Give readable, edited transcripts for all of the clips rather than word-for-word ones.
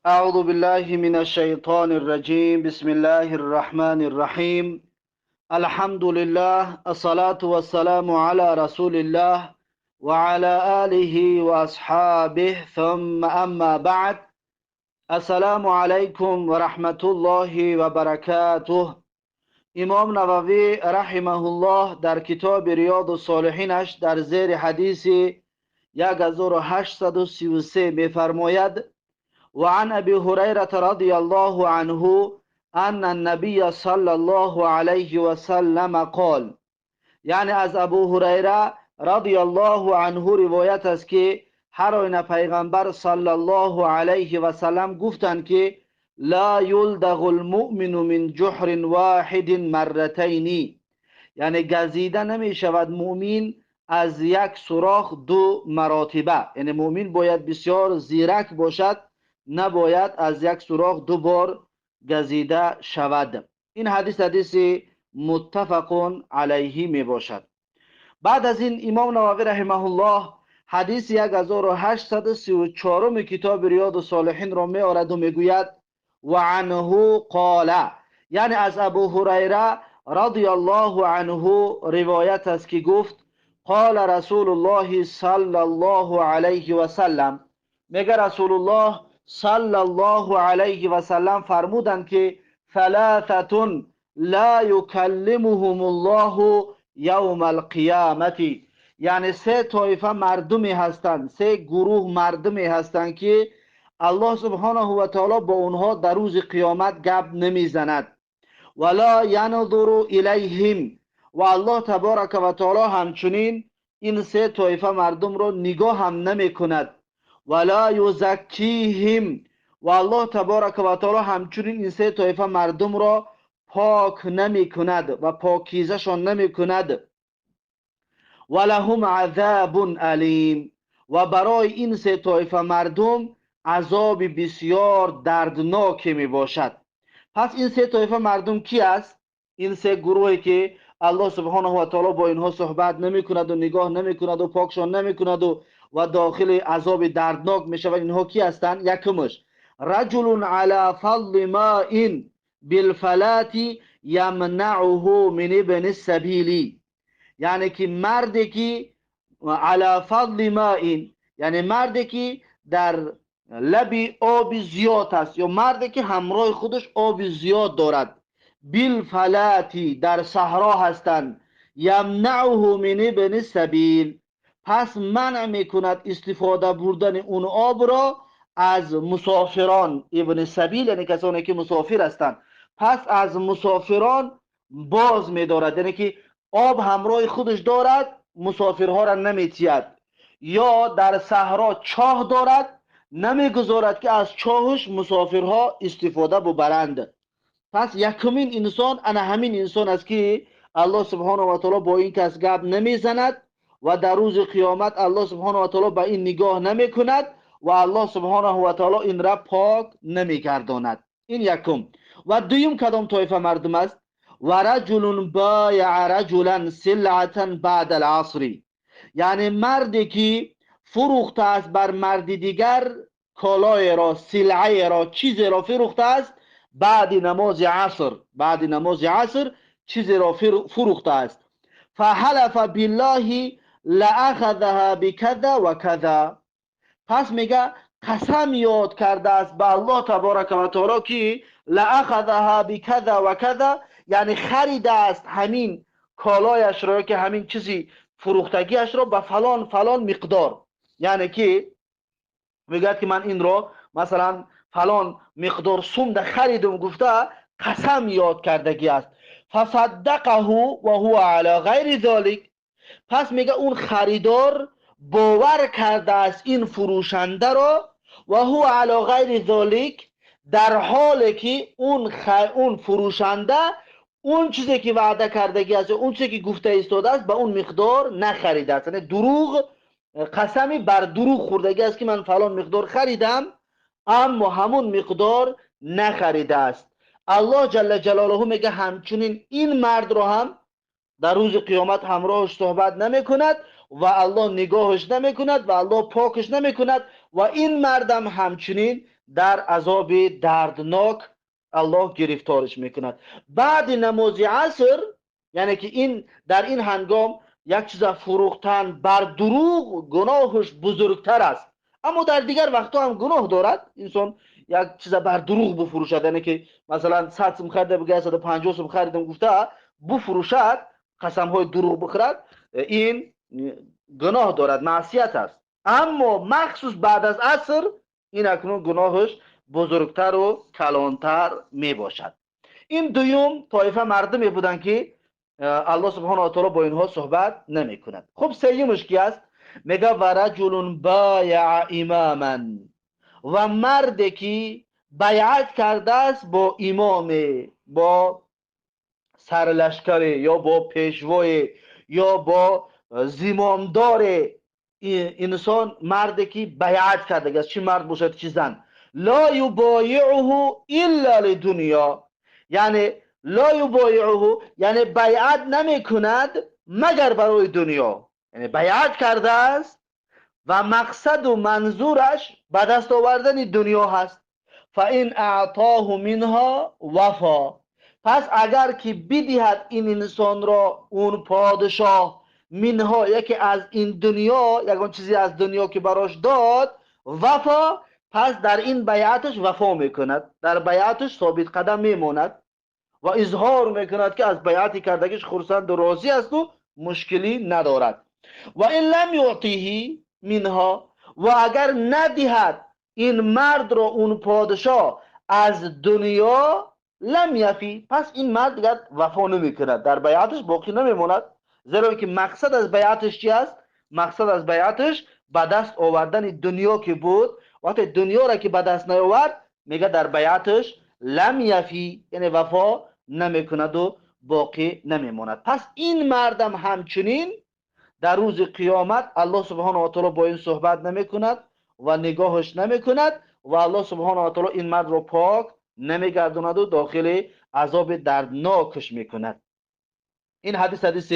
أعوذ بالله من الشيطان الرجيم. بسم الله الرحمن الرحيم. الحمد لله، الصلاة والسلام على رسول الله وعلى آله وأصحابه، ثم أما بعد. السلام عليكم ورحمة الله وبركاته. امام نووی رحمه الله در کتاب ریاض الصالحینش در زیر حدیث 1833 می‌فرماید: وعن أبي هريرة رضي الله عنه أن النبي صلى الله عليه وسلم قال. یعنی از ابو هریره رضی الله عنه روایت است که هر آینه پیغمبر صلی الله علیه و سلم گفتند که لا یلدغ المؤمن من جحر واحد مرتین، یعنی گزیده نمی شود مؤمن از یک سوراخ دو مراتبه. یعنی مؤمن باید بسیار زیرک باشد، نباید از یک سوراخ دو بار گزیده شود. این حدیث متفق علیه می باشد. بعد از این امام نووی رحمه الله حدیث 1834 کتاب ریاض الصالحین را می آورد و می گوید و عنه قال، یعنی از ابو هریره رضی الله عنه روایت است که گفت قال رسول الله صلی الله علیه و سلم، میگه رسول الله صلی الله علیه و سلم فرمودند که ثلاثه لا یکلمهم الله یوم القیامت، یعنی سه طایفه مردمی هستند، سه گروه مردمی هستند که الله سبحانه و تعالی با اونها در روز قیامت گپ نمیزند. ولا ینظر الیهم، و الله تبارک و تعالی همچنین این سه طایفه مردم را نگاه هم نمی کند. ولا یزکیهم، و الله تبارک و تعالی همچنین این سه طایفه مردم را پاک نمی کند و پاکیزه شان نمی کند. ولهم عذاب علیم، و برای این سه طایفه مردم عذاب بسیار دردناک می باشد. پس این سه طایفه مردم کی است؟ این سه گروهی که الله سبحانه و تعالی با اینها صحبت نمی کند و نگاه نمی کند و پاکشان نمی کند و داخل عذاب دردناک می شود. اینها کی هستند؟ یکمش رجل علی فضل ماء بالفلات یمنعه من ابن السبیل، یعنی که مردی که علی فضل ماء، یعنی مردی که در لبی آب زیاد است، یا مردی که همراه خودش آب زیاد دارد، بالفلاتی در صحرا هستند، یمنعه من ابن السبیل، پس منع میکند استفاده بردن اون آب را از مسافران. ابن السبیل یعنی کسانی که مسافر هستند، پس از مسافران باز می‌دارد، یعنی که آب همراه خودش دارد، مسافرها را نمی‌تید. یا در صحرا چاه دارد، نمیگذارد که از چاهش مسافرها استفاده ببرند. پس یکمین انسان انا همین انسان است که الله سبحانه و تعالی با این کس گپ نمیزند و در روز قیامت الله سبحانه و تعالی به این نگاه نمی کند و الله سبحانه و تعالی این را پاک نمیگرداند. این یکم. و دویم کدام طایفه مردم است؟ و رجل بایع رجلا سلعتا بعد العصر، یعنی مردی که فروخته است بر مرد دیگر کالای را، سلعه را، چیزی را فروخته است بعد نماز عصر، بعد نماز عصر چیزی را فروخته است. فحلف بالله لاخذها بكذا و کذا، پس میگه قسم یاد کرده است به الله تبارک و تعالی که لاخذها بكذا و کذا، یعنی خریده است همین کالایش را، که همین چیزی فروختگیش را به فلان فلان مقدار، یعنی که میگه که من این را مثلا فلان مقدار سوم ده خریدم، گفته قسم یاد کردگی است. فصدقه و هو علی غیر ذلك، پس میگه اون خریدار باور کرده است این فروشنده را، و هو علی غیر ذلك، در حالی که اون فروشنده اون چیزی که وعده کردگی است، اون چیزی که گفته ایستاده است به اون مقدار نخریده است. یعنی دروغ، قسمی بر دروغ خوردگی است که من فلان مقدار خریدم اما همون مقدار نخریده است. الله جل جلاله میگه همچنین این مرد رو هم در روز قیامت همراهش صحبت نمی کند و الله نگاهش نمی کند و الله پاکش نمی کند و این مردم همچنین در عذاب دردناک الله گرفتارش میکند. بعد نماز عصر، یعنی که این در این هنگام یک چیز فروختن بر دروغ گناهش بزرگتر است، اما در دیگر وقتا هم گناه دارد انسان یک چیز بر دروغ بفروشد، یعنی که مثلا 100 سوم خریده بگه 150 سوم خریدم گفته بفروشد، قسم های دروغ بخورد، این گناه دارد، معصیت است. اما مخصوص بعد از عصر این اکنون گناهش بزرگتر و کلانتر می باشد. این دوم طایفه مردمی بودن که الله سبحانه و تعالی با اینها صحبت نمی کند. خب سیمش کی است؟ میگه و رجل بایع اماما، و مردی که بیعت کرده است با امام، با سرلشکر یا با پیشوای یا با زمامدار انسان، مردی که بیعت کرده است، چی مرد باشد چی زن، لا یبایعه الا لدنیا، یعنی لا یبایعه یعنی بیعت نمی کند مگر برای دنیا، یعنی بیعت کرده است و مقصد و منظورش به دست آوردن دنیا هست. فان اعطاه منها وفا، پس اگر که بدهد این انسان را اون پادشاه منها یکی از این دنیا، یکان چیزی از دنیا که براش داد، وفا، پس در این بیعتش وفا میکند، در بیعتش ثابت قدم میماند و اظهار میکند که از بیعتی کردگیش خرسند و راضی است و مشکلی ندارد. و این لم یعطیه منها، و اگر ندهد این مرد را اون پادشاه از دنیا، لم یفی، پس این مرد دیگر وفا نمی کند، در بیعتش باقی نمیماند، زیرا که مقصد از بیعتش چی است؟ مقصد از بیعتش به دست آوردن دنیا که بود. وقتی دنیا را که به دست نیاورد میگه در بیعتش لم یفی، یعنی وفا نمی کند و باقی نمیماند. پس این مردم همچنین در روز قیامت الله سبحانه و تعالی با این صحبت نمی کند و نگاهش نمی کند و الله سبحانه و تعالی این مرد را پاک نمی گرداند و داخل عذاب دردناکش می کند. این حدیث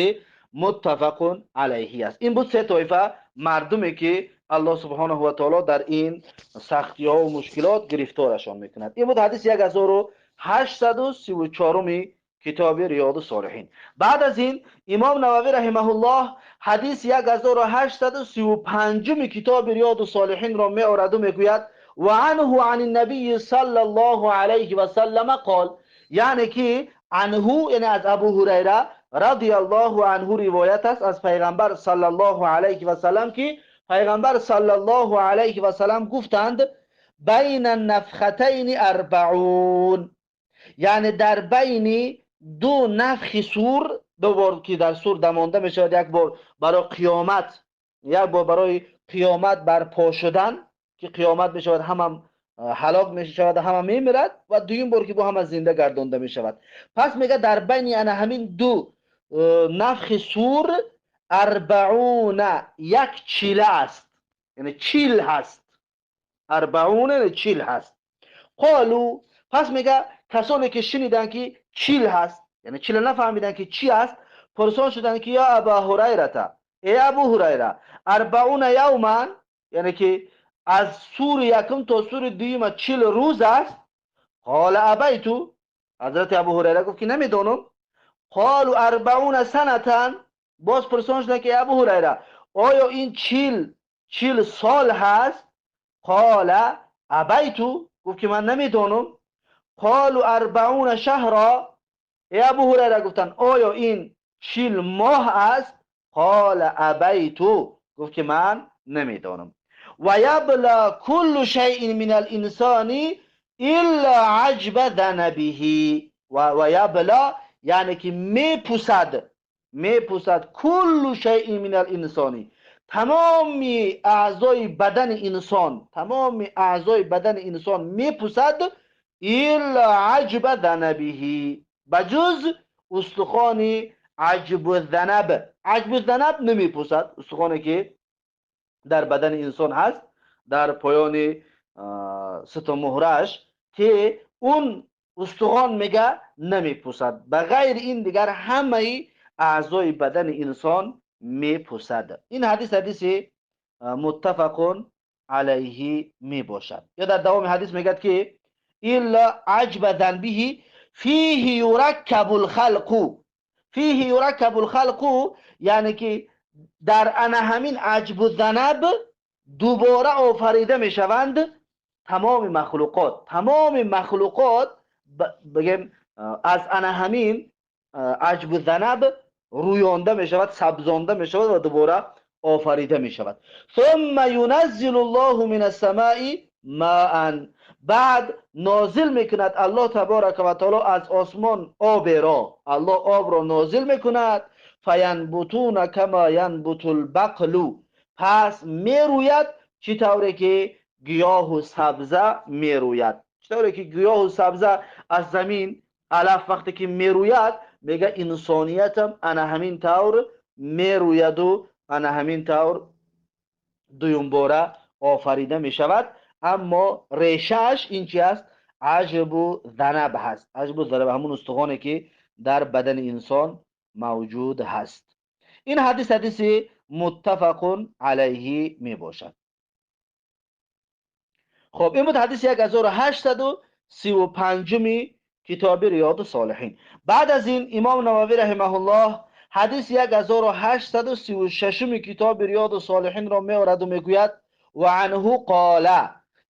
متفق علیه است. این بود سه طایفه مردمی که الله سبحانه و تعالی در این سختی ها و مشکلات گرفتارشان می کند. این بود حدیث 1834 کتاب ریاض الصالحین. بعد از این امام نووی رحمه الله حدیث 1835 کتاب ریاض الصالحین را می آورد و می گوید و عنه عن النبی صلی الله علیه و سلم قال، یعنی که عنه یعنی از ابو هریره رضی الله عنه روایت است از پیغمبر صلی الله علیه و سلم که پیغمبر صلی الله علیه و سلم گفتند بین النفختین 40، یعنی در بین دو نفخ سور، دو بار که در سور دمانده می شود، یک بار برای قیامت، یک بار برای قیامت برپا شدن که قیامت می شود هم هلاک می شود هم می میرد، و دویم بار که با هم زنده گردانده می شود. پس میگه در بین انا همین دو نفخ سور 40 یک چیله است، یعنی چیل هست، 40 یعنی چیل هست. قالو، پس میگه کسانی که شنیدن که چیل هست، یعنی چیل نفهمیدن که چی است، پرسان شدن که یا ابا هریره، ای ابو هریره 40 یوما، یعنی که از سور یکم تا سور دویم 40 روز است. قال ابیتو، حضرت ابو هریره گفت که نمیدونم. قالوا 40 سنه، باز پرسان شدن که ابو هریره آیا این 40 سال هست؟ قال ابیتو، گفت که من نمیدونم. قالوا 40 شهرا، ای ابو هریره گفتن آیا این 40 ماه است؟ قال ابیتو، گفت که من نمیدونم. و یبلا کل شیء من الانسان الا عجب ذنبه، و یبلا یعنی که میپوسد کل شیء من الانسانی، تمام اعضای بدن انسان، تمام اعضای بدن انسان میپوسد، الا عجب ذنبه، بجز استخوان عجب الذنب. عجب الذنب نمیپوسد، استخوانی که در بدن انسان هست در پایان ستا مهرش، که اون استخوان میگه نمیپوسد، بغیر این دیگر همه اعضای بدن انسان میپوسد. این حدیث متفق علیه می باشد. یا در دوام حدیث میگه که الا عجب ذنبه فیه یرکب الخلق، فیه یرکب الخلق، یعنی که در انا همین عجب و ذنب دوباره آفریده می شوند تمام مخلوقات. تمام مخلوقات بگیم از انا همین عجب و ذنب رویانده می شود، سبزانده می شود و دوباره آفریده می شود. ثم ینزل الله من السماء ماء، بعد نازل میکند الله تبارک و تعالی از آسمان آب را، الله آب را نازل میکند. فینبتون کما ینبت البقل، پس میروید چطوری که گیاه و سبزه میروید. چطوری که گیاه و سبزه از زمین علف وقتی که میروید، میگه انسانیت هم انا همین طور میروید و انا همین طور دویم باره آفریده می شود. اما ریشهش این چی است؟ عجب و ذنب هست. عجب و ذنب همون استخوانی که در بدن انسان موجود هست. این حدیث متفق علیه می باشد. خب این بود حدیث 1835 کتاب ریاض الصالحین. بعد از این امام نووی رحمه الله حدیث 1836 کتاب ریاض الصالحین را میآورد و میگوید و عنه قال،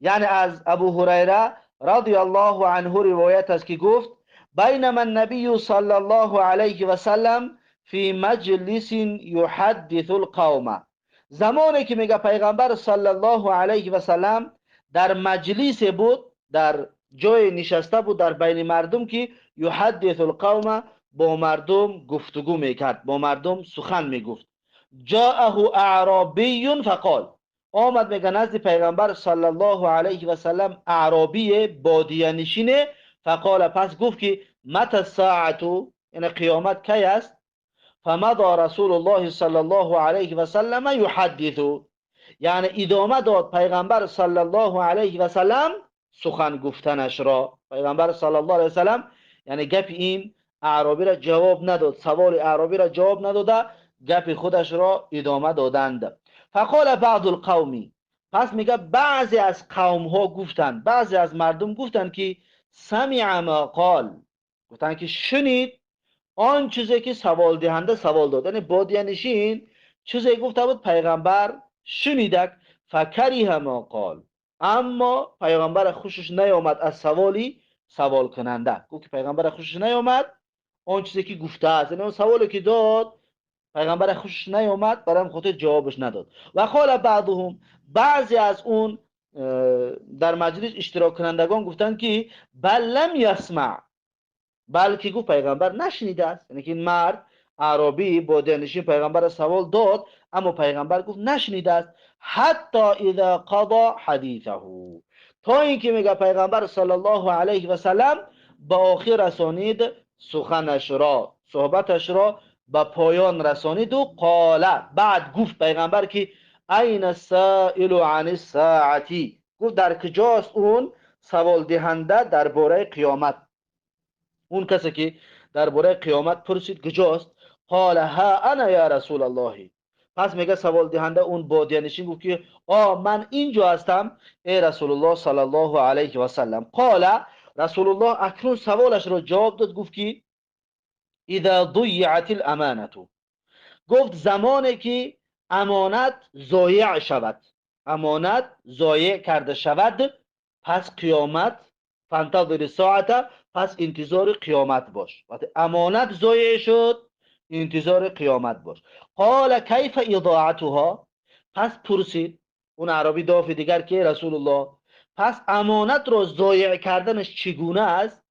یعنی از ابو هریره رضی الله عنه روایت است که گفت بینما النبی صلی الله علیه و سلم فی مجلس یحدث القوم، زمانی که میگه پیغمبر صلی الله علیه و سلم در مجلس بود، در جای نشسته بود در بین مردم که یحدث القوم، با مردم گفتگو میکرد، با مردم سخن میگفت. جاءه اعرابی فقال، آمد میگه نزد پیغمبر صلی الله علیه و سلم اعرابی بادیه نشینه. فقال، پس گفت که متى الساعه، یعنی قیامت کی است؟ فمضى رسول الله صلی الله علیه و سلم یحدث، یعنی ادامه داد پیغمبر صلی الله علیه و سلم سخن گفتنش را. پیغمبر صلی الله علیه و سلم یعنی گپ این اعرابی را جواب نداد، سوال اعرابی را جواب نداده، گپ خودش را ادامه دادند. فقال بعض القوم، پس میگه بعضی از قوم ها گفتند، بعضی از مردم گفتند که سمع ما قال، گفتند که شنید آن چیزی که سوال دهنده سوال داد. یعنی بادیه نشین چیزی گفته بود پیغمبر شنیدک. فکریه ما قال، اما پیغمبر خوشش نیامد از سوالی سوال کننده. گفت که پیغمبر خوشش نیامد آن چیزی که گفته است، یعنی اون سوالی که داد پیغمبر خوشش نیامد، برای خاطر جوابش نداد. و قال بعضهم، بعضی از اون در مجلس اشتراک کنندگان گفتند که بل لم یسمع، بلکه گفت پیغمبر نشنیده است. یعنی که این مرد عربی با دانشی پیغمبر سوال داد، اما پیغمبر گفت نشنیده است. حتی اذا قضا حدیثه، تا اینکه میگه پیغمبر صلی الله علیه و سلم به آخر رسانید سخنش را، صحبتش را به پایان رسانید. و قال، بعد گفت پیغمبر که این السائل عن الساعتی، گفت در کجاست اون سوال دهنده درباره قیامت، اون کسی که درباره قیامت پرسید کجاست؟ قال ها انا یا رسول الله، پس میگه سوال دهنده اون بادیه نشین گفت که من اینجا هستم ای رسول الله صلی الله علیه و سلم. قال، رسول الله اکنون سوالش را جواب داد، گفت که اذا ضیعت الامانه، گفت زمانی که امانت ضایع شود، امانت ضایع کرده شود، پس قیامت، فانتظر الساعه، پس انتظار قیامت باش. وقتی امانت ضایع شد انتظار قیامت باش. قال کیف اضاعتها، پس پرسید اون عربی دافع دیگر که رسول الله پس امانت را ضایع کردنش چگونه است؟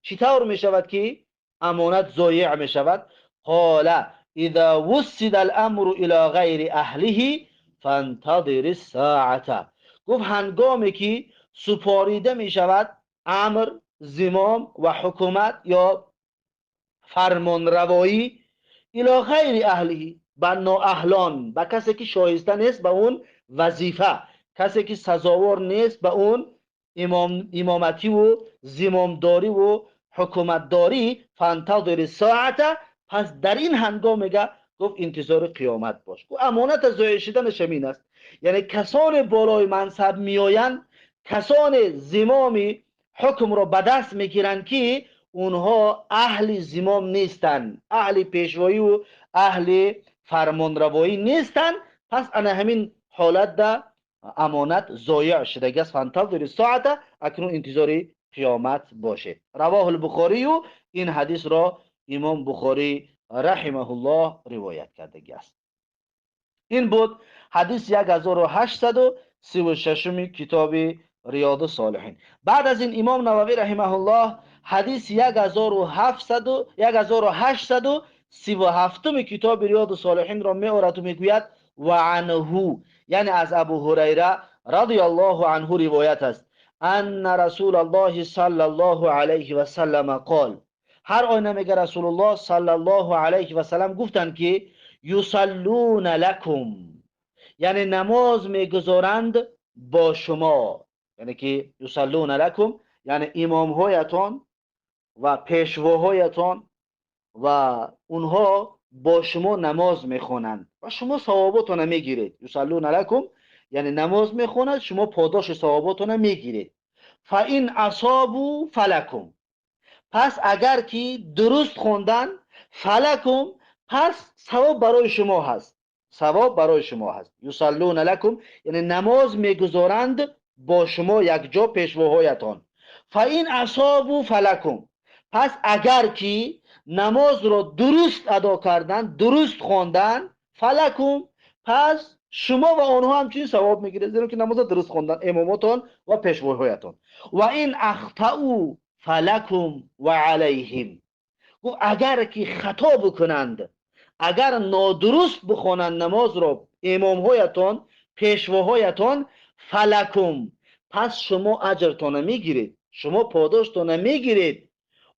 چطور می شود که امانت ضایع می شود؟ قال اذا وسد الامر الى غیر اهله فانتظر الساعه، گفت هنگامی که سپاریده می شود امر، زمام و حکومت یا فرمان روایی الى غیر اهله، به نااهلان، به کسی که شایسته نیست به اون وظیفه، کسی که سزاوار نیست به اون امامتی و زمامداری و حکومتداری. فانتظر الساعه، پس در این هنگام گفت انتظار قیامت باش. گفت امانت از ضایع شدن شمین است. یعنی کسان بالای منصب میآیند، کسان زمام حکم را به دست میگیرند که اونها اهل زمام نیستند، اهل پیشوایی و اهل فرمانروایی نیستند. پس انا همین حالت ده امانت ضایع شده است. فانتظر الساعه، اکنون انتظار قیامت باشه. رواه البخاری، و این حدیث را امام بخاری رحمه الله روایت کرده است. این بود حدیث 1836 کتاب ریاض الصالحین. بعد از این امام نووی رحمه الله حدیث 1837 کتاب ریاض الصالحین را میآورد و میگوید و عنه، یعنی از ابو هریره رضی الله عنه روایت است، ان رسول الله صلی الله علیه و سلم قال، هر آینه میگه رسول الله صلی الله علیه و سلم گفتند که یصلون لکم، یعنی نماز میگذارند با شما، یعنی که یصلون لکم یعنی امام هایتان و پیشواهایتان و اونها با شما نماز میخوانند و شما ثواباتون میگیرید. یصلون لکم یعنی نماز میخوانند، شما پاداش ثواباتون میگیرید. فان اصابوا فلکم، پس اگر که درست خوندن، فلکم پس ثواب برای شما هست، ثواب برای شما هست. یصلون لکم یعنی نماز میگذارند با شما یک جا پیشواهایتان. فاین اصابوا فلکم، پس اگر که نماز را درست ادا کردن، درست خواندن، فلکم پس شما و آنها همچنین ثواب میگیرید، زیرا که نماز درست خواندن اماماتان و پیشواهایتان. و این اخطئوا فلکم و علیهم، گفت اگر که خطا بکنند، اگر نادرست بخوانند نماز را امام هایتان پیشواهایتان، فلکم پس شما اجرتان میگیرید، شما پاداشتان میگیرید.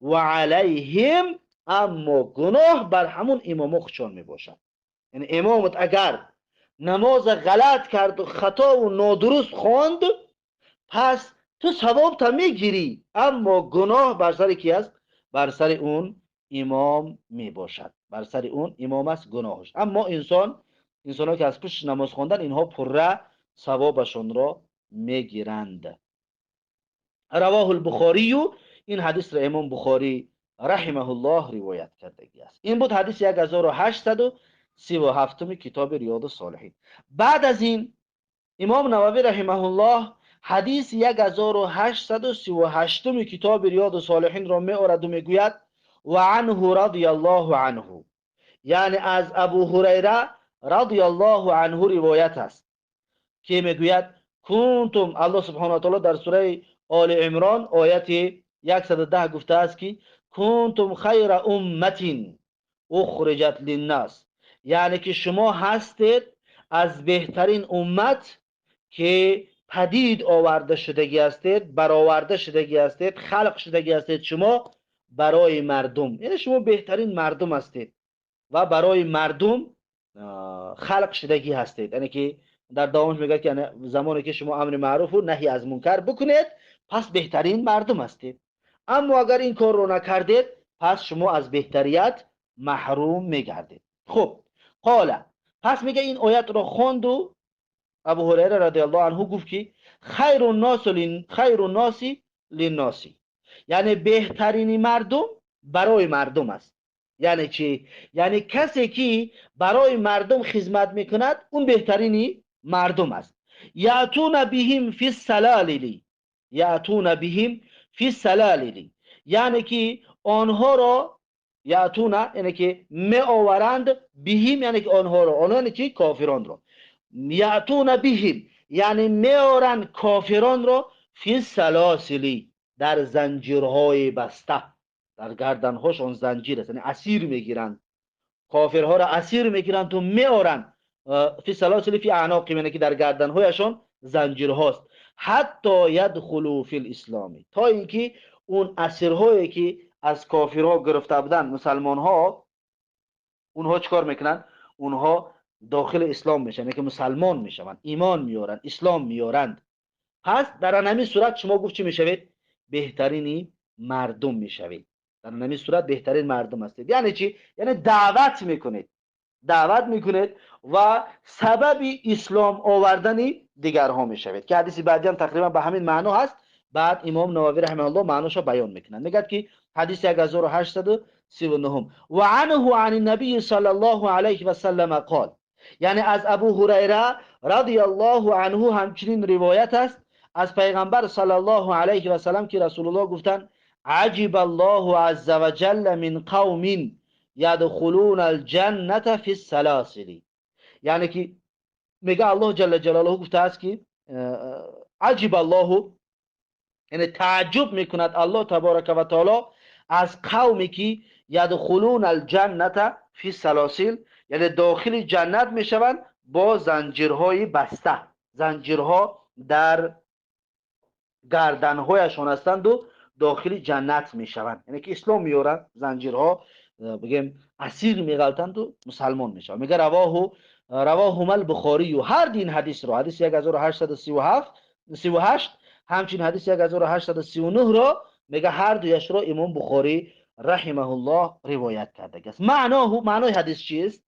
و علیهم اما گناه بر همون امام خودشان میباشد. یعنی امامت اگر نماز غلط کرد و خطا و نادرست خواند، پس تو ثواب تا میگیری، اما گناه بر سر کی است؟ بر سر اون امام می باشد، بر سر اون امام است گناهش. اما انسان ها که از پشت نماز خواندن، اینها پره ثوابشون را میگیرند. رواه البخاری، این حدیث را امام بخاری رحمه الله روایت کرده است. این بود حدیث 1837 کتاب ریاض الصالحین. بعد از این امام نووی رحمه الله حدیث 1838 کتاب ریاض الصالحین را میآورد و میگوید و عنه رضی الله عنه، یعنی از ابو هریره رضی الله عنه روایت است که میگوید کنتم، الله سبحانه و تعالی در سوره آل عمران آیت 110 گفته است که کنتم خیر امت اخرجت للناس، یعنی که شما هستید از بهترین امت که پدید آورده شدگی هستید، برآورده شدگی هستید، خلق شدگی هستید شما برای مردم، یعنی شما بهترین مردم هستید و برای مردم خلق شدگی هستید. یعنی که در دامش میگه که زمانی که شما امر معروف و نهی از منکر بکنید، پس بهترین مردم هستید. اما اگر این کار رو نکردید، پس شما از بهتریت محروم میگردید. خب قال، پس میگه این آیت رو خواند و ابو هریره رضی الله عنه گفت که خیر الناس للناس، یعنی بهترین مردم برای مردم است. یعنی چی؟ یعنی کسی که برای مردم خدمت میکند، اون بهترین مردم است. یاتون بهم فی السلالل، یاتون بهم فی السلالل، یعنی که آنها را یاتون یعنی که می آورند، بهم یعنی که آنها را، آنها یعنی که کافران را، یاتون بهم یعنی میارن کافران را فی السلاسل در زنجیرهای بسته، در گردنهاشون زنجیر است، یعنی اسیر میگیرند، کافرها را اسیر میگیرند و میارن فی السلاسل فی اعناقهم، یعنی که در گردنهایشون زنجیر هاست. حتی یدخلوا فی الاسلام، تا اینکه اون اسیرهایی که از کافرها گرفته بودن مسلمان ها، اونها چیکار میکنن؟ اونها داخل اسلام میشن، یعنی که مسلمان میشوند، ایمان میارن، اسلام میارند. پس در همین صورت شما گفت چی میشوید؟ بهترین مردم میشوید. در همین صورت بهترین مردم هستید. یعنی چی؟ یعنی دعوت میکنید، دعوت میکنید و سبب اسلام آوردن دیگرها میشوید که حدیث بعدی هم تقریبا به همین معنی هست. بعد امام نووی رحمه الله معنیشو بیان میکنن. میگه که حدیث 1839 و عنه عن النبی صلی الله علیه و سلم قال، یعنی از ابو هریره رضی الله عنه همچنین روایت است از پیغمبر صلی الله علیه و سلم که رسول الله گفتن عجب الله عز وجل من قوم یدخلون الجنة فی السلاسل، یعنی که میگه الله جل جلاله گفته است که عجب الله، یعنی تعجب میکند الله تبارک و تعالی از قومی که یدخلون الجنة فی السلاسل، یعنی داخل جنت میشوند با زنجیرهای بسته، زنجیرها در گردنهایشان هستند و داخل جنت میشوند. یعنی که اسلام میارن، زنجیرها بگیم اسیر میغلطند و مسلمان میشوند. میگه رواه البخاری، و هر دین حدیث رو، حدیث 1838 همچنین حدیث 1839 رو میگه هر دویش رو امام بخاری رحمه الله روایت کرده است. معنای حدیث چیست؟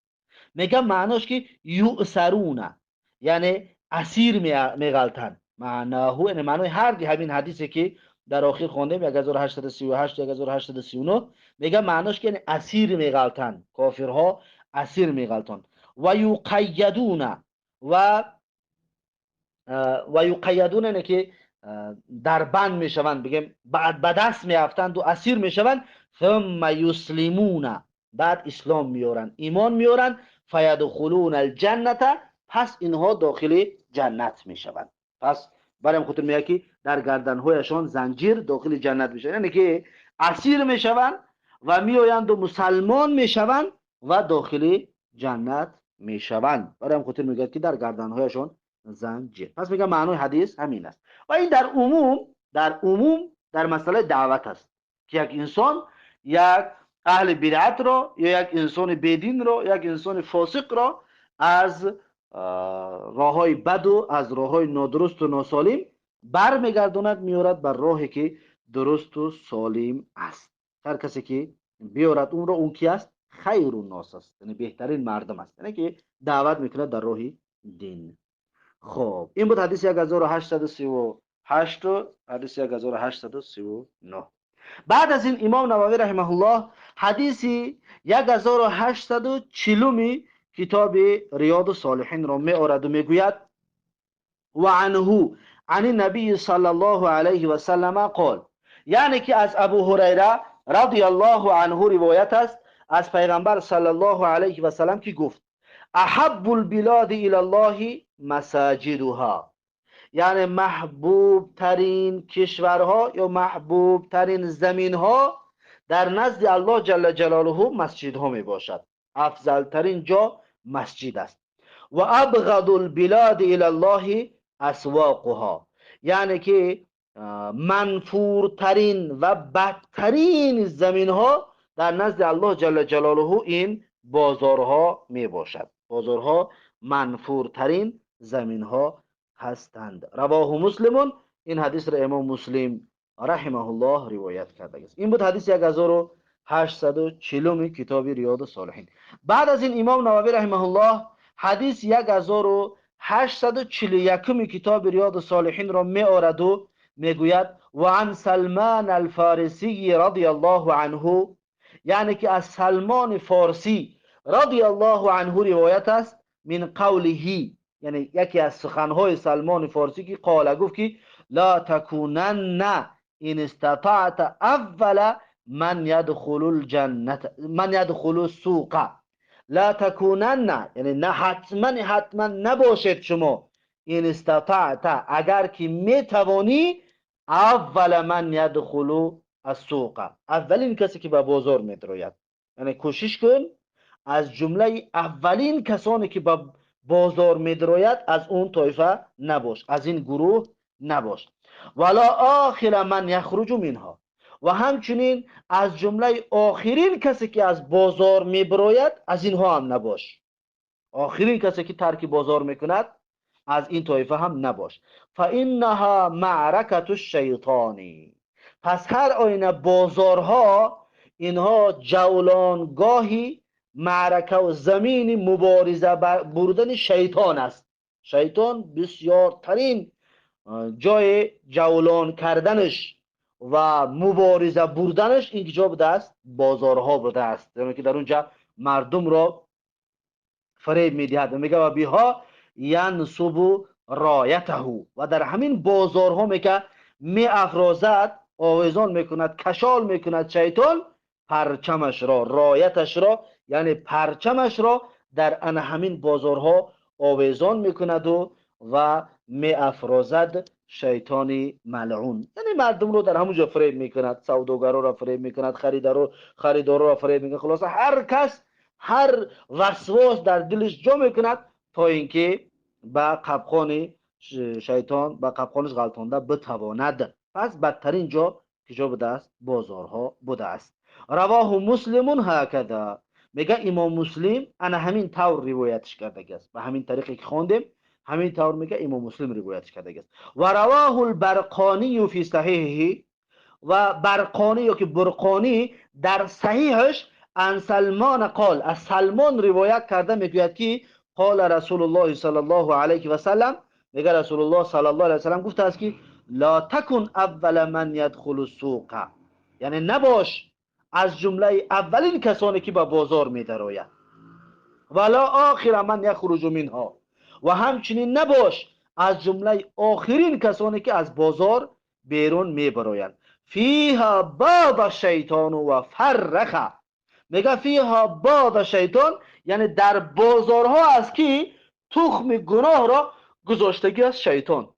میگه معناش که یؤسرون، یعنی اسیر میغلطند. یعنی معنای هر دی همین حدیثی که در آخر خواندیم 1838 1839 میگه معناش که یعنی اسیر میغلطند، کافرها اسیر میغلطند. و یقیدون و یقیدون، یعنی که در بند میشوند، بگیم بعد به دست میافتند و اسیر میشوند. ثم یسلمون، بعد اسلام میارن، ایمان میارن. فیدخلون الجنة، پس اینها داخل جنت میشوند. پس برای خودتون میگه که در گردنهایشان زنجیر داخل جنت میشوند، یعنی که اسیر میشوند و میآیند و مسلمان میشوند و داخل جنت میشوند. برای خودتون میگه که در گردنهایشان زنجیر. پس میگه معنای حدیث همین است. و این در عموم در مسئله دعوت است که یک انسان یک اهل بدعت را یا یک انسان بدین را، یک انسان فاسق را از راههای بد و از راههای نادرست و ناسالم برمیگرداند، میارد بر راهی که درست و سالم است. هر کسی که بیارد اون را، اون کی است؟ خیر الناس است، یعنی بهترین مردم است، یعنی که دعوت میکنه در راه دین. خب این بود حدیث 1838 و حدیث 1839. بعد از این امام نووی رحمه الله حدیثی 1840 کتاب ریاض الصالحین را می آورد و میگوید و عنه عن النبی صلی الله علیه و سلم قال، یعنی که از ابو هریره رضی الله عنه روایت است از پیغمبر صلی الله علیه و سلم که گفت احب البلاد الی الله مساجدها، یعنی محبوب ترین کشورها یا محبوب ترین زمین ها در نزد الله جل جلاله مسجد ها می باشد. افضل ترین جا مسجد است. و ابغض البلاد الی الله اسواقها، یعنی که منفورترین و بدترین زمین ها در نزد الله جل جلاله این بازارها می باشد. بازارها منفورترین زمین ها هستند. رواه مسلم، این حدیث را امام مسلم رحمه الله روایت کرده است. این بود حدیث 1840 کتاب ریاض الصالحین. بعد از این امام نووی رحمه الله حدیث 1841 کتاب ریاض الصالحین را می آورد و میگوید و عن سلمان الفارسی رضی الله عنه، یعنی که از سلمان فارسی رضی الله عنه روایت است من قوله، یعنی یکی از سخنهای سلمان فارسی که قال، گفت که لا تکونن ان استطعت اول من يدخل الجنه من يدخل السوق، لا تکونن، یعنی نه حتما نباشد شما، این استطاعت، اگر که میتوانی، اول من يدخل السوق، اولین کسی که به بازار میدراید، یعنی کوشش کن از جمله اولین کسانی که به بازار میدراید از اون طایفه نباش، از این گروه نباش. ولا آخر من یخرج منها، و همچنین از جمله آخرین کسی که از بازار میبراید از اینها هم نباش. آخرین کسی که ترک بازار میکند از این طایفه هم نباش. فانها معرکة الشیطانی، پس هر آینه بازارها اینها جولانگاهی معرکه و زمین مبارزه بردن شیطان است. شیطان بسیار ترین جای جولان کردنش و مبارزه بردنش این جا بوده است، بازارها بوده است، یعنی که در اونجا مردم را فریب میدهد و میگه و بیها ینصب رایته، و در همین بازارها میگه می افرازد، آویزان میکند، کشال میکند شیطان پرچمش را، رایتش را یعنی پرچمش را در ان همین بازارها آویزان میکند و می افرازد شیطان ملعون، یعنی مردم رو در همونجا فریب میکند، سوداگرا را فریب میکند، خریدارا را فریب میکند، خلاصه هر کس هر وسواس در دلش جا میکند تا اینکه به قبخان شیطان به قبخانش غلطانده بتواند. پس بدترین جا که جا بوده است بازارها بوده است. رواه مسلمون هکذا، میگه امام مسلم انا همین طور روایتش کرده است، به همین طریقی که خواندیم همین طور میگه امام مسلم روایتش کرده است. و رواه البرقانی فی صحیحه، و برقانی یا که برقانی در صحیحش ان سلمان قال، از سلمان روایت کرده میگوید که قال رسول الله صلی الله علیه و سلم، میگه رسول الله صلی الله علیه و سلم گفته است که لا تکن اول من یدخل السوق، یعنی نباش از جمله اولین کسانی که به بازار میدراید، ولا آخر من یخرج منها، و همچنین نباش از جمله آخرین کسانی که از بازار بیرون میبرایند. فیها باد شیطان و فرخ، میگه فیها باد شیطان یعنی در بازارها است که تخم گناه را گذاشتگی است شیطان.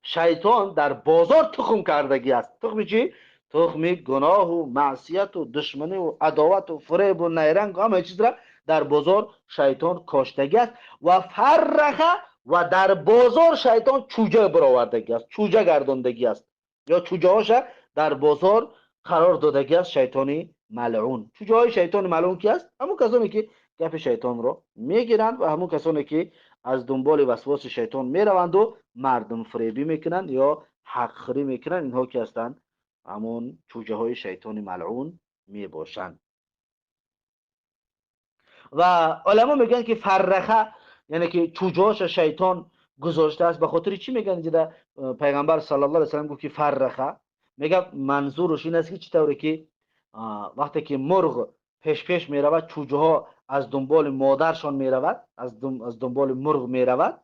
شیطان در بازار تخم کردگی است. تخم چی؟ تخم گناه و معصیت و دشمنی و عداوت و فریب و نیرنگ و همه چیز را در بازار شیطان کاشتگی است. و فرخه، و در بازار شیطان چوجه برآوردگی است، چوجه گرداندگی است، یا چوجه هاش در بازار قرار دادگی است شیطانی ملعون. چوجه های شیطان ملعون کی است؟ همون کسانی که گپ شیطان را میگیرند و همون کسانی که از دنبال وسواس شیطان میروند و مردم فریبی میکنند یا حق خوری میکنند، اینها که هستند همون چوجه های شیطان ملعون میباشند. و علما میگن که فرخه یعنی که چوجه هاش شیطان گذاشته است. به خاطر چی میگن دیده پیغمبر صلی الله علیه و سلم گفت که فرخه؟ میگه منظورش این است که چطوری که وقتی که مرغ پیش پیش میرود چوجه ها از دنبال مادرشان میرود، از دنبال مرغ میرود،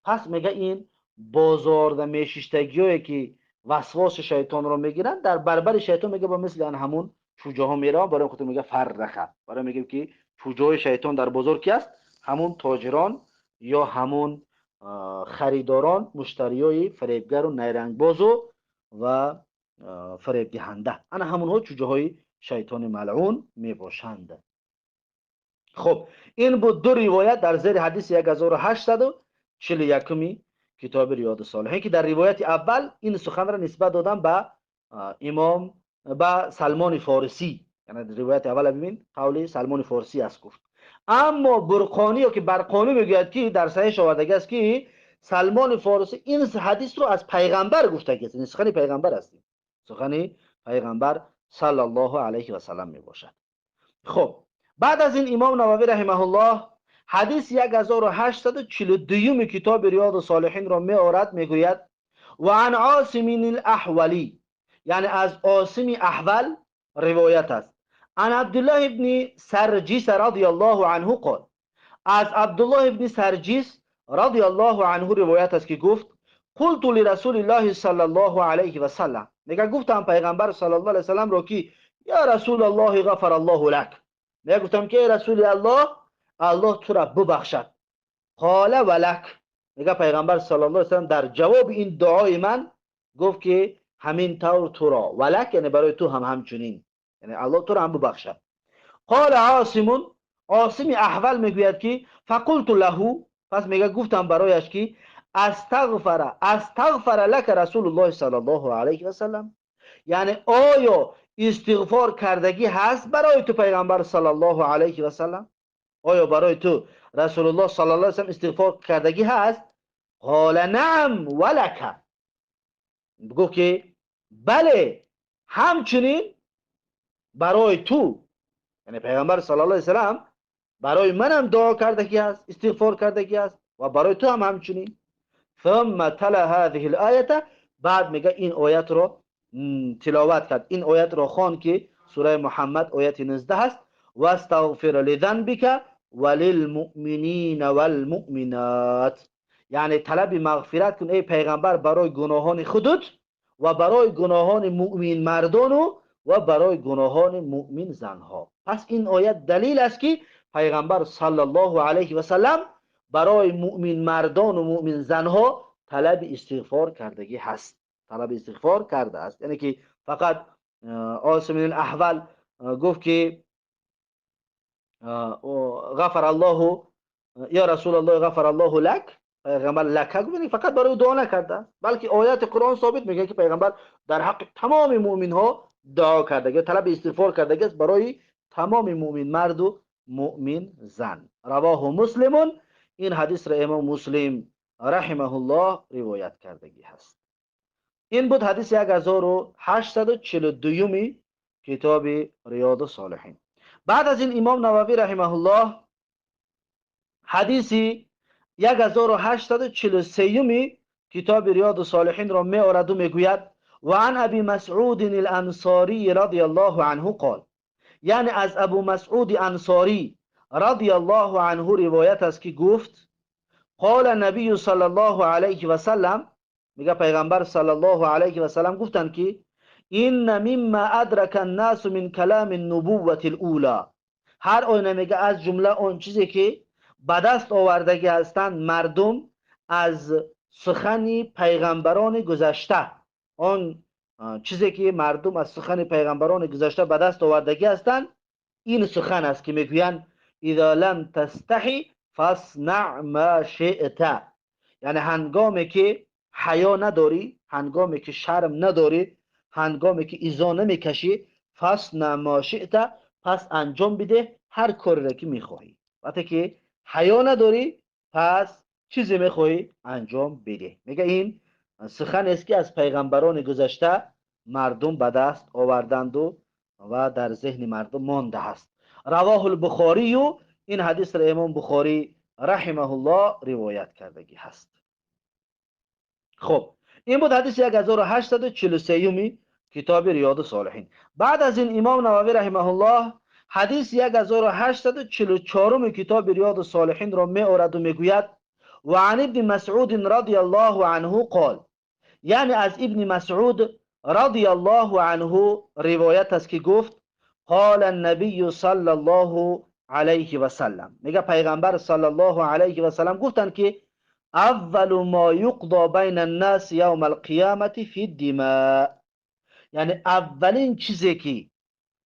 پس میگه این بازار و میشیشتگی هایی که وسواس شیطان رو میگیرن در برابر شیطان میگه با مثل همون چوجه ها میرن، برای خاطر میگه فرخه، برای میگه که چوجه های شیطان در بازار کی است؟ همون تاجران یا همون خریداران، مشتری های فریبگر و نیرنگ بازو و فریب دهنده، انا همون ها چوجه های شیطان ملعون میباشند. خب این بود دو روایت در زیر حدیث 1841 کتاب ریاض الصالحین که در روایت اول این سخن را نسبت دادن به امام به سلمان فارسی، یعنی روایت اول ببین قول سلمان فارسی است گفت. اما برقانی که برقانی میگوید که در صحیح آوردگی است که سلمان فارسی این حدیث رو از پیغمبر گفته است، این سخن پیغمبر است، سخن پیغمبر صلی الله علیه و سلم میباشد. خب بعد از این امام نووی رحمه الله حدیث 1842 کتاب ریاض الصالحین را می آورد، میگوید و عن عاصم الاحولی، یعنی از عاصم احول روایت است، عن عبدالله ابن سرجیس رضی الله عنه قال، از عبدالله ابن سرجیس رضی الله عنه روایت است که گفت قلت لرسول الله صلی الله علیه و سلم، میگه گفتم پیغمبر صلی الله علیه و سلم را که یا رسول الله غفر الله لك، میگه گفتم که رسول الله الله تو را ببخشد. قال ولک، میگه پیغمبر صلی الله علیه و سلم در جواب این دعای من گفت که همین طور تو را، ولک یعنی برای تو هم همچنین، یعنی الله تو را هم ببخشد. قال عاصم، عاصم احول میگوید که فقلت له، پس میگه گفتم برایش که استغفر لك رسول الله صلی الله علیه و سلم، یعنی آیا استغفار کردگی هست برای تو پیغمبر صلی الله علیه و سلم؟ آیا برای تو رسول الله صلی الله علیه و سلم استغفار کردگی هست؟ قال نعم ولک، بگو که بله همچنین برای تو. یعنی پیغمبر صلی الله علیه و سلم برای منم دعا کردگی است، استغفار کردگی است و برای تو هم همچنین. ثم تلا هذه الآیه، بعد میگه این آیت رو تلاوت کرد، این آیت رو خوان که سوره محمد آیت 19 است: واستغفر لذنبك وللمؤمنین والمؤمنات. یعنی طلب مغفرت کن ای پیغمبر برای گناهان خودت و برای گناهان مؤمن مردان و برای گناهان مؤمن زنها. پس این آیت دلیل است که پیغمبر صلی الله علیه و سلم برای مؤمن مردان و مؤمن زنها طلب استغفار کردگی هست، طلب استغفار کرده است. یعنی که فقط عاصم بن الاحول گفت که غفر الله یا رسول الله غفر الله لك، پیغمبر لک گفت، فقط برای دعا نکرده، بلکه آیات قرآن ثابت میگه که پیغمبر در حق تمام مؤمن ها دعا کرده، طلب استغفار کرده است برای تمام مؤمن مرد و مؤمن زن. رواه مسلم، این حدیث را امام مسلم رحمه الله روایت کردگی هست. این بود حدیث 1842 کتاب ریاض الصالحین. بعد از این امام نووی رحمه الله حدیثی 1843 کتاب ریاض الصالحین را می آورد و میگوید: و عن ابی مسعود الانصاری رضی الله عنه قال، یعنی از ابو مسعود انصاری رضی الله عنه روایت است که گفت: قال النبی صلی الله علیه و سلم، میگه پیغمبر صلی الله علیه و سلم گفتند که این مما ادرک الناس من کلام النبوة الاولى، هر آینه میگه از جمله اون چیزی که به دست آوردگی هستند مردم از سخن پیغمبران گذشته، اون چیزی که مردم از سخن پیغمبران گذشته به دست آوردگی هستند، این سخن است که میگویند اذا لم تستحی فاصنع ما شئت، یعنی هنگامی که حیا نداری، هنگامی که شرم نداری، هنگامی که ایزا نمیکشی، فاصنع ما شئت، پس انجام بده هر کاری را که میخواهی. وقتی که حیا نداری پس چیزی میخواهی انجام بده. میگه این سخن است که از پیغمبران گذشته مردم به دست آوردند و در ذهن مردم مانده است. رواه البخاری، و این حدیث را امام بخاری رحمه الله روایت کردگی هست. خب این بود حدیث 1843 کتاب ریاض الصالحین. بعد از این امام نووی رحمه الله حدیث 1844 کتاب ریاض الصالحین را می آورد و میگوید: و عن ابن مسعود رضی الله عنه قال، یعنی از ابن مسعود رضی الله عنه روایت است که گفت: قال النبی صلی الله علیه و سلم، میگه پیغمبر صلی الله علیه و سلم گفتند که اول ما یقضى بین الناس یوم القیامة فی الدماء، یعنی اولین چیزی که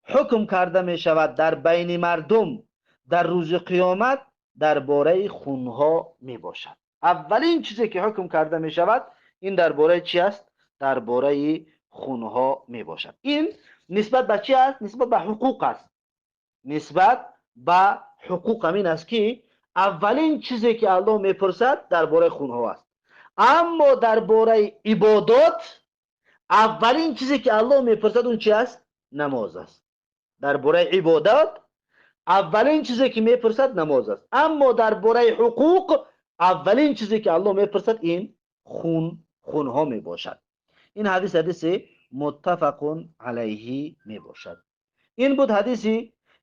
حکم کرده می شود در بین مردم در روز قیامت درباره خونها می باشد. اولین چیزی که حکم کرده می شود این درباره چی است؟ درباره خونها می باشد. این نسبت به چی است؟ نسبت به حقوق است. نسبت به حقوق همین است که اولین چیزی که الله میپرسد درباره خونها است. اما درباره عبادات اولین چیزی که الله میپرسد اون چی است؟ نماز است. درباره عبادات اولین چیزی که میپرسد نماز است. اما درباره حقوق اولین چیزی که الله میپرسد این خونها میباشد. این حدیث متفق علیه میباشد. این بود حدیث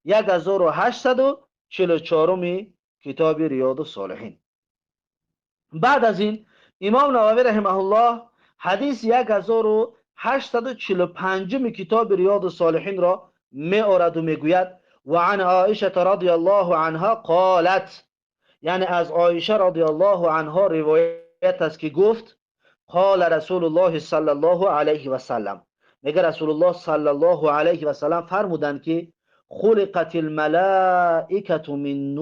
1844 کتاب ریاض الصالحین. بعد از این امام نووی رحمه الله حدیث 1845 کتاب ریاض الصالحین را می آورد و میگوید: و عن عایشه رضی الله عنها قالت، یعنی از عایشه رضی الله عنها روایت است که گفت: قال رسول الله صلی الله علیه و سلم، میگه رسول الله صلی الله علیه و سلم فرمودند که خلقت الملائکه من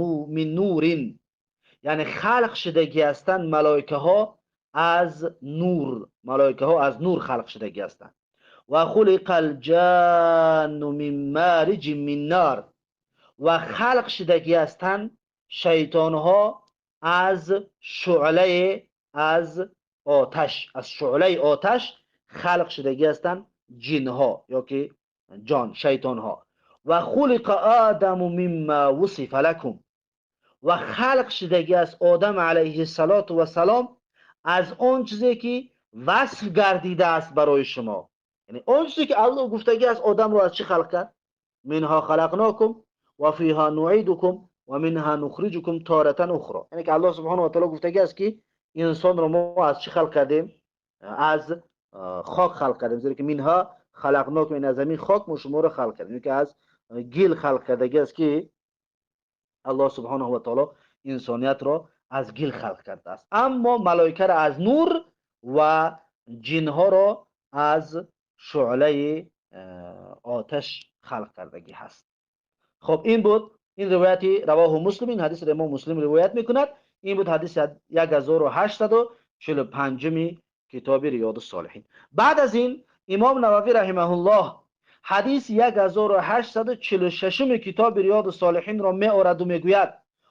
نور، یعنی خلق شدگی هستند ملائکه ها از نور، ملائکه ها از نور خلق شدگی هستند. و خلق الجان من مارج من نار، و خلق شدگی هستند شیطان ها از شعله از آتش، از شعله آتش خلق شدگی هستند جن ها یا که جان شیطان ها. و خلق آدم مما وصف لكم، و خلق شدگی از آدم علیه السلام از اون چیزی که وصف گردیده است برای شما. یعنی اون چیزی که الله گفتگی از آدم رو از چی خلق کرد؟ منها خلقناکم و فیها نعیدکم و منها نخرجکم تارة اخرى. یعنی که الله سبحانه و تعالی گفتگی است که انسان رو ما از چی خلق کردیم؟ از خاک خلق کردیم. زیرا که منها خلقناکم، این از زمین خاک ما شما رو خلق کردیم. یعنی که از گل خلق کردگی است که الله سبحانه و تعالی انسانیت را از گل خلق کرده است. اما ملائکه را از نور و جنها را از شعله آتش خلق کردگی هست. خب این بود، این روایتی رواه مسلم، این حدیث را امام مسلم روایت میکند. این بود حدیث 1845 کتاب ریاض الصالحین. بعد از این امام نووی رحمه الله حدیث 1846 کتاب ریاض الصالحین را میآورد و میگوید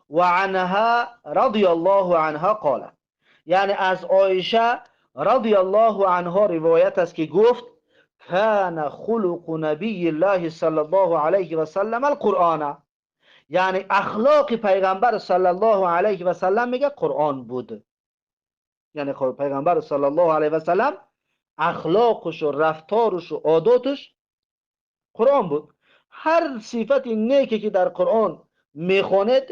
و عنها رضی الله عنها قال، یعنی از عایشه رضی الله عنها روایت است که گفت کان خلق نبی الله صلی الله علیه و سلم القرآن، یعنی اخلاق پیغمبر صلی الله علیه و سلم میگه قرآن بود. یعنی پیغمبر صلی الله علیه و سلم اخلاقش و رفتارش و عاداتش قرآن بود. هر صفت نیکی که در قرآن میخواند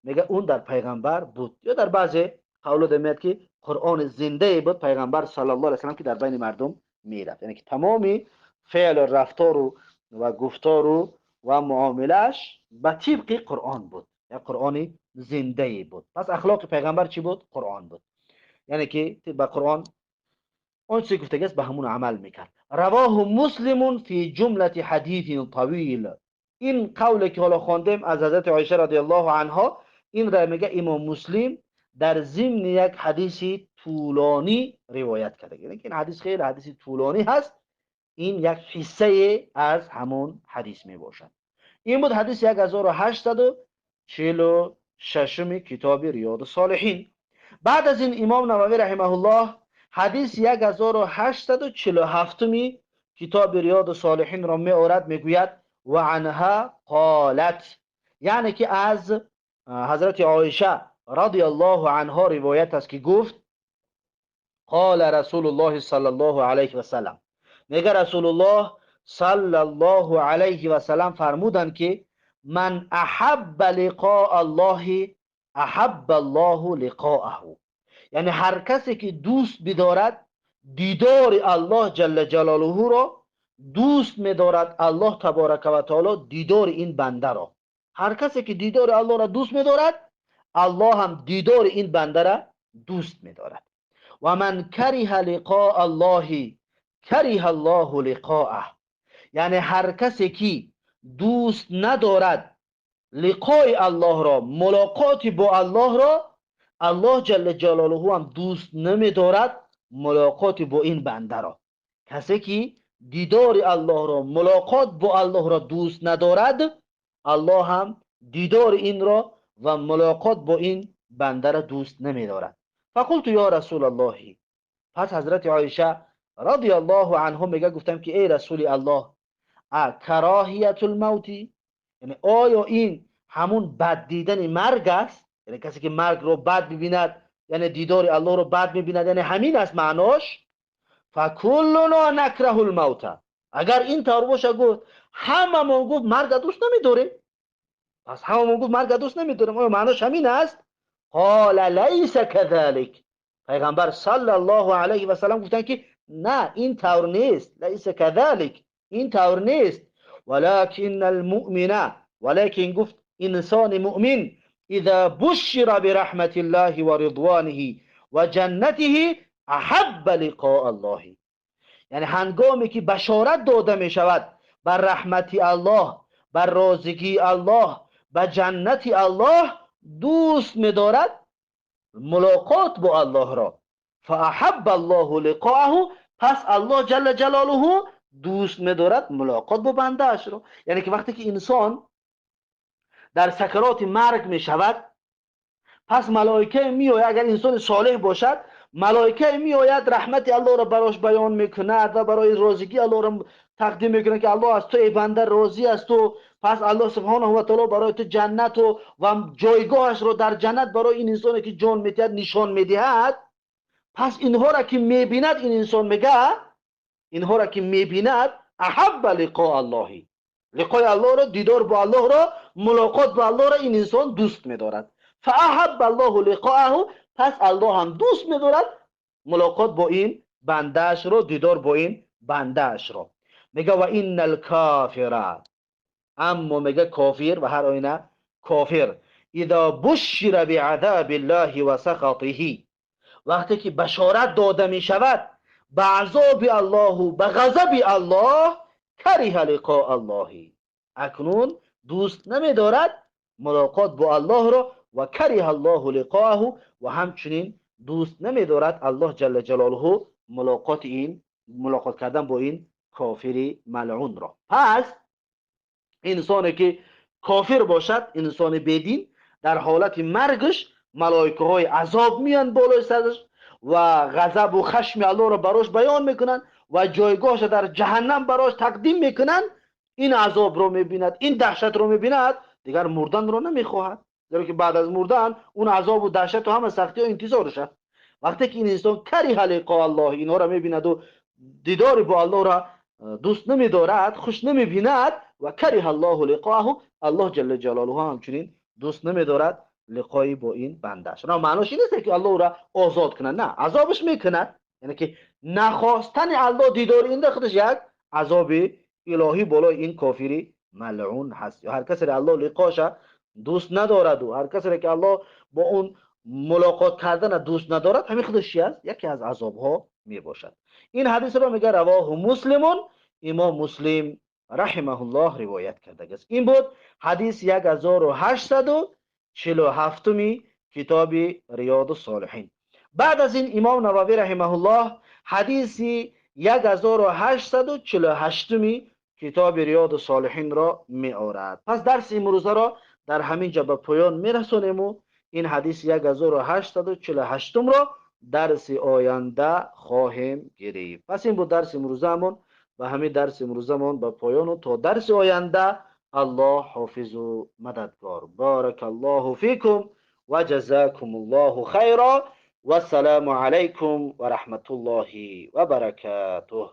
میگه اون در پیغمبر بود. یا در بعضی قولات میاد که قرآن زنده بود پیغمبر صلی الله علیه و سلم که در بین مردم میرفت. یعنی که تمامی فعل و رفتار و گفتار و معاملش به طبق قرآن بود، یا قرآن زنده بود. پس اخلاق پیغمبر چی بود؟ قرآن بود. یعنی که به قرآن اون چیزی گفتگی است به همون عمل میکرد. رواه مسلم فی جمله حدیث طویل. این قولی که حالا خواندیم از حضرت عایشه رضی الله عنها، این را میگه امام مسلم در ضمن یک حدیث طولانی روایت کرده. یعنی این حدیث خیلی حدیث طولانی هست، این یک حصه از همون حدیث می باشد. این بود حدیث 1846 کتاب ریاض الصالحین. بعد از این امام نووی رحمه الله حدیث 1847 کتاب ریاض الصالحین را می آورد، میگوید و عنها قالت، یعنی که از حضرت عایشه رضی الله عنها روایت است که گفت قال رسول الله صلی الله علیه و سلم، میگه رسول الله صلی الله علیه و سلم فرمودند که من احب لقاء الله احب الله لقاءه، یعنی هر کسی که دوست بدارد دیدار الله جل جلاله را، دوست می‌دارد الله تبارک و تعالی دیدار این بنده را. هر کسی که دیدار الله را دوست می‌دارد الله هم دیدار این بنده را دوست می‌دارد. و من کره لقاء الله کره الله لقاءه، یعنی هر کسی که دوست ندارد لقای الله را، ملاقات با الله را، الله جل جلاله هم دوست نمی‌دارد ملاقات با این بنده را. کسی که دیدار الله را، ملاقات با الله را دوست ندارد، الله هم دیدار این را و ملاقات با این بنده را دوست نمی‌دارد. فقلت یا رسول الله، پس حضرت عایشه رضی الله عنها میگه گفتم که ای رسول الله کراهیت الموت، یعنی آیا این همون بد دیدن مرگ است؟ یعنی کسی که مرگ رو بد ببیند یعنی دیدار الله رو بد میبیند، یعنی همین است معناش؟ فکلنا نکره الموت، اگر این طور باشه گفت هممون گفت مرگ دوست نمیداریم، پس هممون گفت مرگ دوست نمیداریم، آیا معناش همین است؟ قال لیس كذلك، پیغمبر صلی الله علیه و سلم گفتن که نه این طور نیست، لیس كذلك، این طور نیست، ولكن المؤمن، ولكن گفت انسان مؤمن اذا بشر برحمت الله و رضوانه و جنته احب لقاء الله، یعنی هنگامی که بشارت داده می شود بر رحمت الله، بر رازگی الله، بر جنت الله، دوست می دارد ملاقات با الله را. فاحب الله لقاءه، پس الله جل جلاله دوست می دارد ملاقات با بنده اش را. یعنی که وقتی که انسان در سکرات مرگ می شود، پس ملائکه می آید، اگر انسان صالح باشد ملائکه می آید رحمت الله را براش بیان میکند و برای راضیگی الله را تقدیم میکنه که الله از تو ای بنده راضی است تو، پس الله سبحانه و تعالی برای تو جنت و جایگاهش رو در جنت برای این انسانی که جان میدهد نشان میدهد. پس اینها را که میبیند این انسان میگه، اینها را که میبیند احب لقاء الله، لقای الله را، دیدار با الله را، ملاقات با الله را این انسان دوست میدارد. فاحب الله لقاءه، پس الله هم دوست میدارد ملاقات با این بندهش را، دیدار با این بندهش را. میگه و ان الکافر، اما میگه کافر و هر آینه کافر، اذا بشر بعذاب الله و سخطه، وقتی که بشارت داده می شود به عذاب الله و به غضب الله، کره لقاء الله، اکنون دوست نمی دارد ملاقات با الله را، و کره الله لقاءه، و همچنین دوست نمی دارد الله جل جلاله ملاقات کردن با این کافر ملعون را. پس انسانی که کافر باشد، انسان بدین، در حالت مرگش ملائکه های عذاب میان بالای سرش و غضب و خشم الله را براش بیان میکنن و جایگاهش در جهنم براش تقدیم میکنن. این عذاب رو میبیند، این دهشت رو میبیند، دیگر مردن رو نمیخواهد، زیرا که بعد از مردن اون عذاب و دهشت و همه سختی ها انتظارش است. وقتی که این انسان کره لقاء الله، اینها را میبیند و دیدار با الله را دوست نمیدارد، خوش نمیبیند، و کره الله لقاءه، الله جل جلاله همچنین دوست نمیدارد لقای با این بندش. نه معنیش این نیست که الله را آزاد کنه، نه، عذابش میکند. یعنی که نخواستن الله دیدار این خودش یک عذاب الهی بالای این کافری ملعون هست. یا هر کسی را الله لقاش دوست ندارد و هر کسی را که الله با اون ملاقات کردن دوست ندارد، همین خودش یکی از عذاب ها می باشد. این حدیث را میگه رواه مسلمون، امام مسلم رحمه الله روایت کرده است. این بود حدیث 1847 کتاب ریاض الصالحین. بعد از این امام نووی رحمه الله حدیث 1848 کتاب ریاض الصالحین را می آورد. پس درس امروزه را در همین جا به پایان می رسانیم و این حدیث 1848 را درس آینده خواهیم گرفت. پس این بود درس امروزمون و همین درس امروزمون به پایان و تا درس آینده الله حافظ و مددگار. بارک الله فیکم و جزاکم الله خیرا و السلام علیکم و رحمت الله و برکاته.